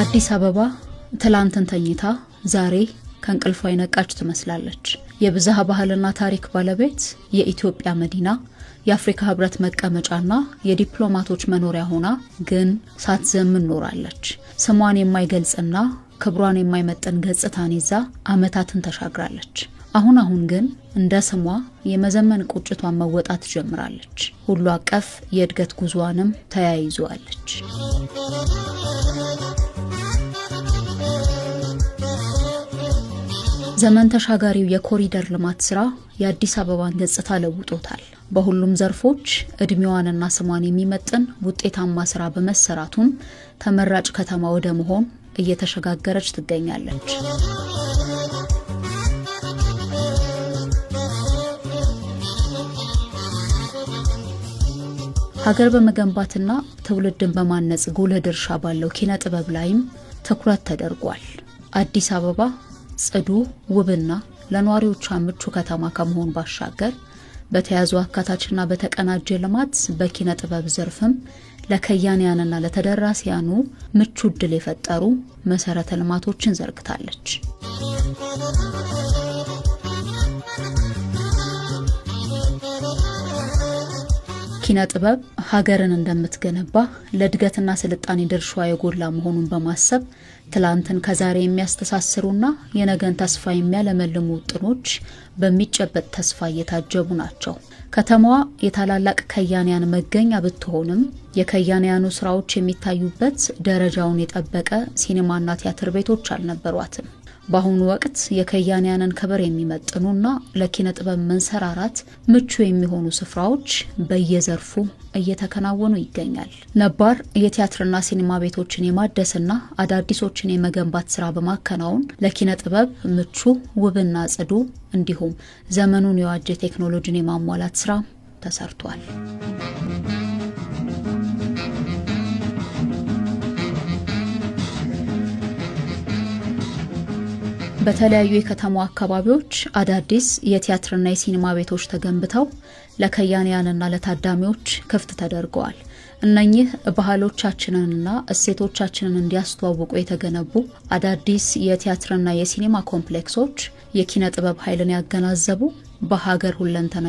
አዲስ አበባ ትላንትን ተኝታ ዛሬ ከእንቅልፏ የነቃች ትመስላለች። የብዝሃ ባህልና ታሪክ ባለቤት፣ የኢትዮጵያ መዲና፣ የአፍሪካ ህብረት መቀመጫና የዲፕሎማቶች መኖሪያ ሆና ግን ሳትዘምን ኖራለች። ስሟን የማይገልጽና ክብሯን የማይመጥን ገጽታን ይዛ ዓመታትን ተሻግራለች። አሁን ግን እንደ ስሟ የመዘመን ቁጭቷን መወጣት ጀምራለች። ሁሉ አቀፍ የእድገት ጉዟንም ተያይዟለች። ዘመን ተሻጋሪው የኮሪደር ልማት ስራ የአዲስ አበባን ገጽታ ለውጦታል። በሁሉም ዘርፎች እድሜዋንና ስሟን የሚመጥን ውጤታማ ስራ በመሰራቱም ተመራጭ ከተማ ወደ መሆን እየተሸጋገረች ትገኛለች። ሀገር በመገንባትና ትውልድን በማነጽ ጉልህ ድርሻ ባለው ኪነ ጥበብ ላይም ትኩረት ተደርጓል። አዲስ አበባ ጽዱ፣ ውብና ለነዋሪዎቿ ምቹ ከተማ ከመሆን ባሻገር በተያዙ አካታችና በተቀናጀ ልማት በኪነ ጥበብ ዘርፍም ለከያንያንና ለተደራሲያኑ ምቹ ዕድል የፈጠሩ መሰረተ ልማቶችን ዘርግታለች። ኪነ ጥበብ ሀገርን እንደምትገነባ ለእድገትና ስልጣኔ ድርሻዋ የጎላ መሆኑን በማሰብ ትላንትን ከዛሬ የሚያስተሳስሩና የነገን ተስፋ የሚያለመልሙ ውጥኖች በሚጨበጥ ተስፋ እየታጀቡ ናቸው። ከተማዋ የታላላቅ ከያንያን መገኛ ብትሆንም የከያንያኑ ስራዎች የሚታዩበት ደረጃውን የጠበቀ ሲኒማና ቲያትር ቤቶች አልነበሯትም። በአሁኑ ወቅት የከያንያንን ክብር የሚመጥኑና ለኪነ ጥበብ መንሰራራት ምቹ የሚሆኑ ስፍራዎች በየዘርፉ እየተከናወኑ ይገኛል። ነባር የቲያትርና ሲኒማ ቤቶችን የማደስና አዳዲሶችን የመገንባት ስራ በማከናወን ለኪነ ጥበብ ምቹ፣ ውብና ጽዱ እንዲሁም ዘመኑን የዋጀ ቴክኖሎጂን የማሟላት ስራ ተሰርቷል። በተለያዩ የከተማው አካባቢዎች አዳዲስ የቲያትርና የሲኒማ ቤቶች ተገንብተው ለከያንያንና ለታዳሚዎች ክፍት ተደርገዋል። እነኚህ ባህሎቻችንንና እሴቶቻችንን እንዲያስተዋውቁ የተገነቡ አዳዲስ የቲያትርና የሲኒማ ኮምፕሌክሶች የኪነ ጥበብ ኃይልን ያገናዘቡ በሀገር ሁለንተናዊ